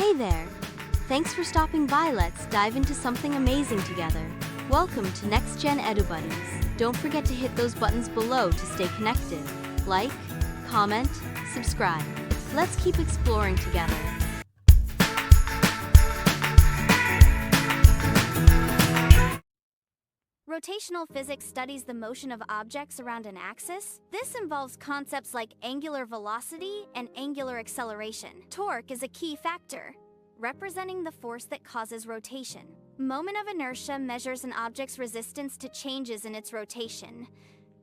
Hey there! Thanks for stopping by. Let's dive into something amazing together. Welcome to Next Gen EduBuddies. Don't forget to hit those buttons below to stay connected. Like, comment, subscribe. Let's keep exploring together. Rotational physics studies the motion of objects around an axis. This involves concepts like angular velocity and angular acceleration. Torque is a key factor, representing the force that causes rotation. Moment of inertia measures an object's resistance to changes in its rotation.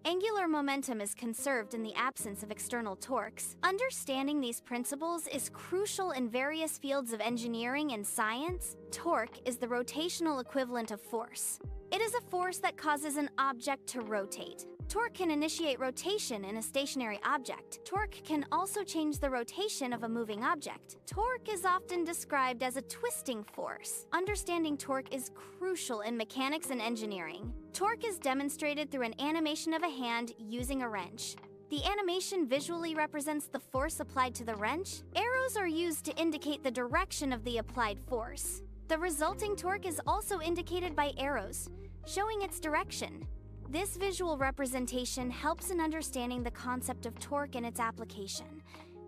Angular momentum is conserved in the absence of external torques. Understanding these principles is crucial in various fields of engineering and science. Torque is the rotational equivalent of force. It is a force that causes an object to rotate. Torque can initiate rotation in a stationary object. Torque can also change the rotation of a moving object. Torque is often described as a twisting force. Understanding torque is crucial in mechanics and engineering. Torque is demonstrated through an animation of a hand using a wrench. The animation visually represents the force applied to the wrench. Arrows are used to indicate the direction of the applied force. The resulting torque is also indicated by arrows, showing its direction. This visual representation helps in understanding the concept of torque and its application.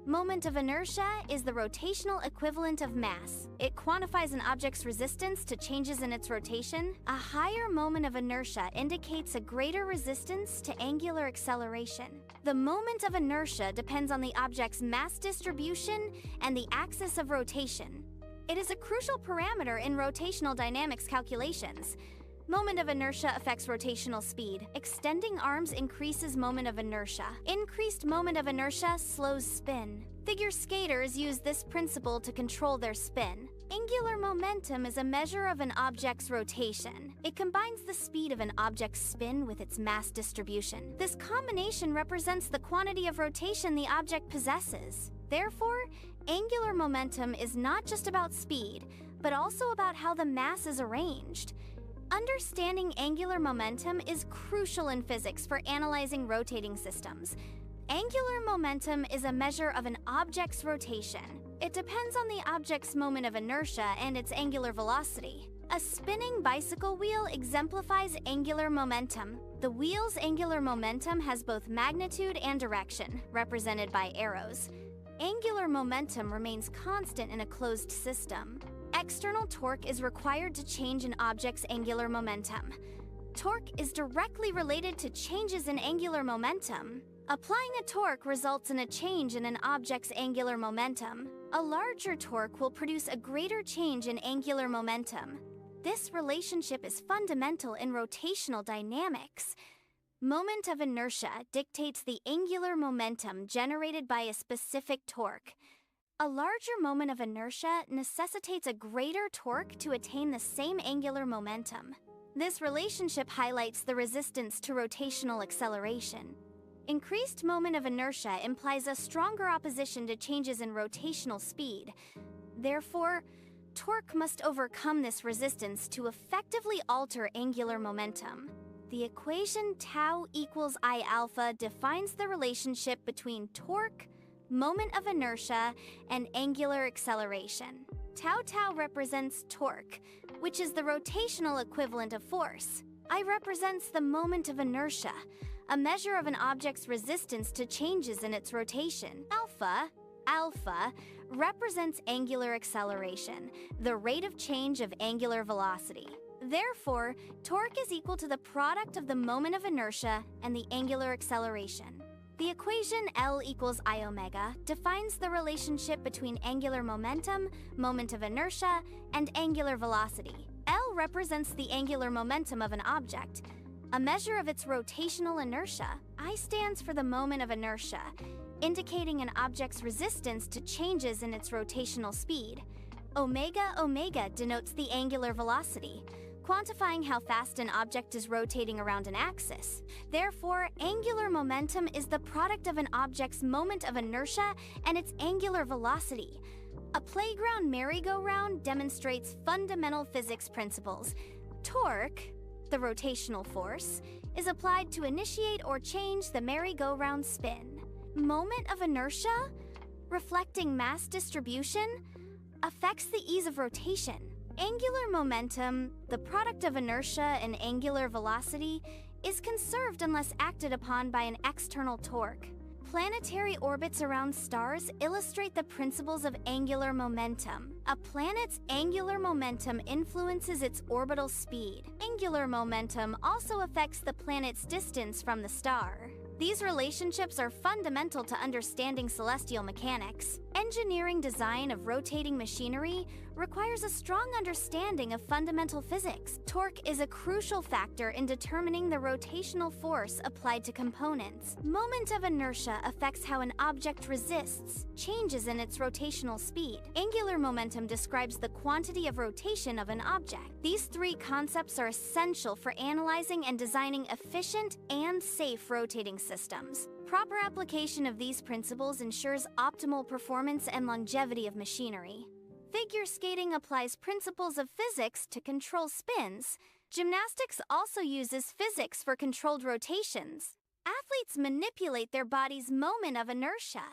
Moment of inertia is the rotational equivalent of mass. It quantifies an object's resistance to changes in its rotation. A higher moment of inertia indicates a greater resistance to angular acceleration. The moment of inertia depends on the object's mass distribution and the axis of rotation. It is a crucial parameter in rotational dynamics calculations. Moment of inertia affects rotational speed. Extending arms increases moment of inertia. Increased moment of inertia slows spin. Figure skaters use this principle to control their spin. Angular momentum is a measure of an object's rotation. It combines the speed of an object's spin with its mass distribution. This combination represents the quantity of rotation the object possesses. Therefore, angular momentum is not just about speed, but also about how the mass is arranged. Understanding angular momentum is crucial in physics for analyzing rotating systems. Angular momentum is a measure of an object's rotation. It depends on the object's moment of inertia and its angular velocity. A spinning bicycle wheel exemplifies angular momentum. The wheel's angular momentum has both magnitude and direction, represented by arrows. Angular momentum remains constant in a closed system. External torque is required to change an object's angular momentum. Torque is directly related to changes in angular momentum. Applying a torque results in a change in an object's angular momentum. A larger torque will produce a greater change in angular momentum. This relationship is fundamental in rotational dynamics. Moment of inertia dictates the angular momentum generated by a specific torque. A larger moment of inertia necessitates a greater torque to attain the same angular momentum. This relationship highlights the resistance to rotational acceleration. Increased moment of inertia implies a stronger opposition to changes in rotational speed. Therefore, torque must overcome this resistance to effectively alter angular momentum. The equation tau equals I alpha defines the relationship between torque, moment of inertia, and angular acceleration. Tau represents torque, which is the rotational equivalent of force. I represents the moment of inertia, a measure of an object's resistance to changes in its rotation. Alpha represents angular acceleration, the rate of change of angular velocity. Therefore, torque is equal to the product of the moment of inertia and the angular acceleration. The equation L equals I omega defines the relationship between angular momentum, moment of inertia, and angular velocity. L represents the angular momentum of an object, a measure of its rotational inertia. I stands for the moment of inertia, indicating an object's resistance to changes in its rotational speed. Omega denotes the angular velocity, quantifying how fast an object is rotating around an axis. Therefore, angular momentum is the product of an object's moment of inertia and its angular velocity. A playground merry-go-round demonstrates fundamental physics principles. Torque, the rotational force, is applied to initiate or change the merry-go-round spin. Moment of inertia, reflecting mass distribution, affects the ease of rotation. Angular momentum, the product of inertia and angular velocity, is conserved unless acted upon by an external torque. Planetary orbits around stars illustrate the principles of angular momentum. A planet's angular momentum influences its orbital speed. Angular momentum also affects the planet's distance from the star. These relationships are fundamental to understanding celestial mechanics. Engineering design of rotating machinery requires a strong understanding of fundamental physics. Torque is a crucial factor in determining the rotational force applied to components. Moment of inertia affects how an object resists changes in its rotational speed. Angular momentum describes the quantity of rotation of an object. These three concepts are essential for analyzing and designing efficient and safe rotating systems. Proper application of these principles ensures optimal performance and longevity of machinery. Figure skating applies principles of physics to control spins. Gymnastics also uses physics for controlled rotations. Athletes manipulate their body's moment of inertia.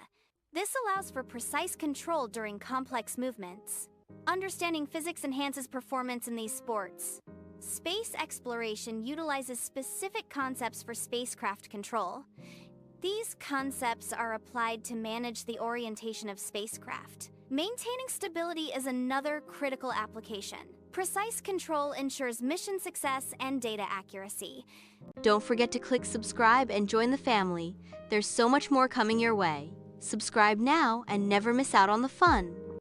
This allows for precise control during complex movements. Understanding physics enhances performance in these sports. Space exploration utilizes specific concepts for spacecraft control. These concepts are applied to manage the orientation of spacecraft. Maintaining stability is another critical application. Precise control ensures mission success and data accuracy. Don't forget to click subscribe and join the family. There's so much more coming your way. Subscribe now and never miss out on the fun.